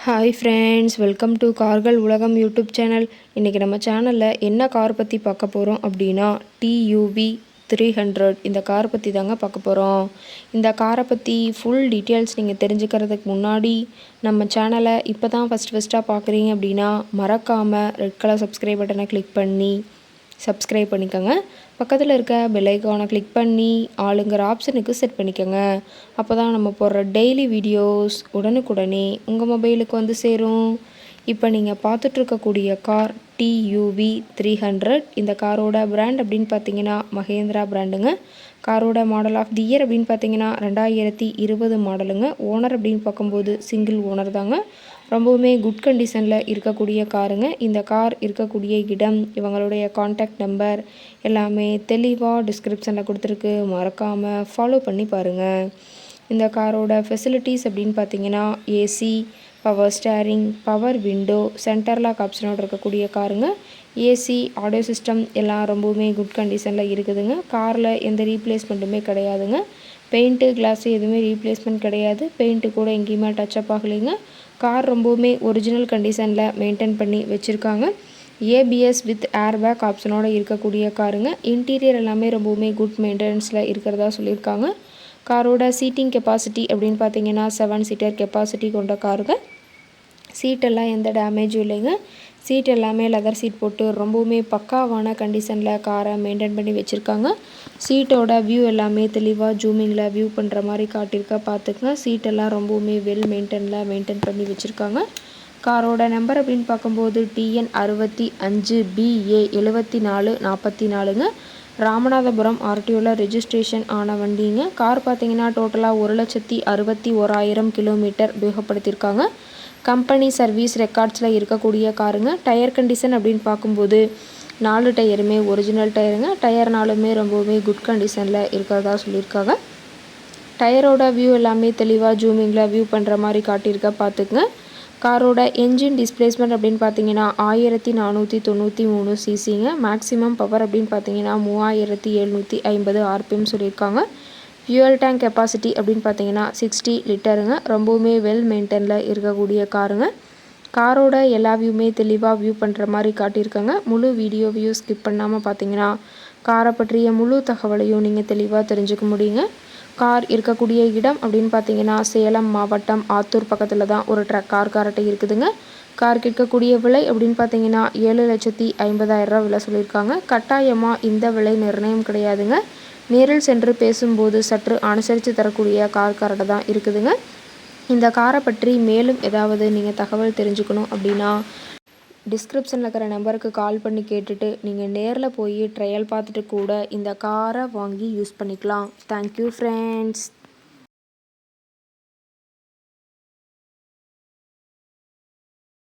Hi friends, welcome to கார்கள் உலகம் YouTube channel. இன்றைக்கி நம்ம சேனலில் என்ன கார் பற்றி பார்க்க போகிறோம் அப்படின்னா டியூவி 300 இந்த கார் பற்றி தாங்க பார்க்க போகிறோம். இந்த காரை பற்றி ஃபுல் டீட்டெயில்ஸ் நீங்கள் தெரிஞ்சுக்கிறதுக்கு முன்னாடி நம்ம சேனலை இப்போ தான் ஃபஸ்ட்டாக பார்க்குறீங்க அப்படின்னா மறக்காமல் ரெட் கலர் சப்ஸ்கிரைப் பட்டனை கிளிக் பண்ணி சப்ஸ்கிரைப் பண்ணிக்கோங்க. பக்கத்தில் இருக்க பெல் ஐக்கானை கிளிக் பண்ணி ஆளுங்கிற ஆப்ஷனுக்கு செட் பண்ணிக்கோங்க. அப்போ தான் நம்ம போடுற டெய்லி வீடியோஸ் உடனுக்குடனே உங்கள் மொபைலுக்கு வந்து சேரும். இப்போ நீங்கள் பார்த்துட்ருக்கக்கூடிய கார் டியூவி 300. இந்த காரோட பிராண்ட் அப்படின்னு பார்த்தீங்கன்னா மஹேந்திரா பிராண்டுங்க. காரோட மாடல் ஆஃப் தி இயர் அப்படின்னு பார்த்தீங்கன்னா 2020 மாடலுங்க. ஓனர் அப்படின்னு பார்க்கும்போது சிங்கிள் ஓனர் தாங்க. ரொம்பவுமே குட் கண்டிஷனில் இருக்கக்கூடிய காருங்க. இந்த கார் இருக்கக்கூடிய இடம், இவங்களுடைய காண்டாக்ட் நம்பர் எல்லாமே தெளிவாக டிஸ்கிரிப்ஷனில் கொடுத்துருக்கு. மறக்காமல் ஃபாலோ பண்ணி பாருங்கள். இந்த காரோட ஃபெசிலிட்டிஸ் அப்படின்னு பார்த்தீங்கன்னா AC, power steering, power window, centre lock ஆப்ஷனோடு இருக்கக்கூடிய காருங்க. ஏசி, ஆடியோ சிஸ்டம் எல்லாம் ரொம்பவுமே குட் கண்டிஷனில் இருக்குதுங்க. காரில் எந்த ரீப்ளேஸ்மெண்ட்டுமே கிடையாதுங்க. பெயிண்ட்டு, கிளாஸு எதுவுமே ரீப்ளேஸ்மெண்ட் கிடையாது. பெயிண்ட்டு கூட எங்கேயுமே டச்சப் ஆகலைங்க. கார் ரொம்பவுமே ஒரிஜினல் கண்டிஷனில் மெயின்டைன் பண்ணி வச்சுருக்காங்க. ஏபிஎஸ் வித் ஏர்பேக் ஆப்ஷனோடு இருக்கக்கூடிய காருங்க. இன்டீரியர் எல்லாமே ரொம்பவுமே குட் மெயின்டெனன்ஸில் இருக்கிறதா சொல்லியிருக்காங்க. காரோட சீட்டிங் கெப்பாசிட்டி அப்படின்னு பார்த்தீங்கன்னா 7 சீட்டர் கெப்பாசிட்டி கொண்ட காருங்க. சீட்டெல்லாம் எந்த டேமேஜும் இல்லைங்க. சீட் எல்லாமே லெதர் சீட் போட்டு ரொம்பவுமே பக்காவான கண்டிஷனில் காரை மெயின்டைன் பண்ணி வச்சுருக்காங்க. சீட்டோட வியூ எல்லாமே தெளிவாக ஜூமிங்கில் வியூ பண்ணுற மாதிரி காட்டியிருக்கா பார்த்துக்குங்க. சீட்டெல்லாம் ரொம்பவுமே வெல் மெயின்டைன் பண்ணி வச்சுருக்காங்க. காரோட நம்பர் அப்படின்னு பார்க்கும்போது TN 65 BA 7444ங்க. ராமநாதபுரம் RTOவில் ரெஜிஸ்ட்ரேஷன் ஆன வண்டிங்க. கார் பார்த்தீங்கன்னா டோட்டலாக 1,61,000 கிலோமீட்டர் உபயோகப்படுத்தியிருக்காங்க. கம்பெனி சர்வீஸ் ரெக்கார்ட்ஸில் இருக்கக்கூடிய காருங்க. டயர் கண்டிஷன் அப்படின்னு பார்க்கும்போது 4 டயருமே ஒரிஜினல் டயருங்க. டயர்னாலுமே ரொம்பவுமே குட் கண்டிஷனில் இருக்கிறதா சொல்லியிருக்காங்க. டயரோட வியூ எல்லாமே தெளிவாக ஜூமிங்கில் வியூ பண்ணுற மாதிரி காட்டியிருக்கா பார்த்துக்குங்க. காரோட என்ஜின் டிஸ்பிளேஸ்மெண்ட் அப்படின்னு பார்த்தீங்கன்னா 1493 சிசிங்க. மேக்ஸிமம் பவர் அப்படின்னு பார்த்தீங்கன்னா 3750 RPM சொல்லியிருக்காங்க. ஃபியூயல் டேங்க் கெப்பாசிட்டி அப்படின்னு பார்த்தீங்கன்னா 60 லிட்டருங்க. ரொம்பவுமே வெல் மெயின்டைனில் இருக்கக்கூடிய காருங்க. காரோட எல்லா வியூமே தெளிவாக வியூ பண்ணுற மாதிரி காட்டியிருக்காங்க. முழு வீடியோவையும் ஸ்கிப் பண்ணாமல் பார்த்தீங்கன்னா காரை பற்றிய முழு தகவலையும் நீங்கள் தெளிவாக தெரிஞ்சுக்க முடியுங்க. கார் இருக்கக்கூடிய இடம் அப்படின்னு பார்த்தீங்கன்னா சேலம் மாவட்டம் ஆத்தூர் பக்கத்தில் தான் ஒரு கார் காரட்டை இருக்குதுங்க. காருக்கு இருக்கக்கூடிய விலை அப்படின்னு பார்த்தீங்கன்னா 7,50,000 விலை சொல்லியிருக்காங்க. கட்டாயமாக இந்த விலை நிர்ணயம் கிடையாதுங்க. நேரில் சென்று பேசும்போது சற்று அனுசரித்து தரக்கூடிய கார் காரட்டை தான் இருக்குதுங்க. இந்த காரை பற்றி மேலும் ஏதாவது நீங்கள் தகவல் தெரிஞ்சுக்கணும் அப்படின்னா டிஸ்கிரிப்ஷனில் இருக்கிற நம்பருக்கு கால் பண்ணி கேட்டுட்டு நீங்கள் நேரில் போய் ட்ரையல் பார்த்துட்டு கூட இந்த காரை வாங்கி யூஸ் பண்ணிக்கலாம். Thank you friends.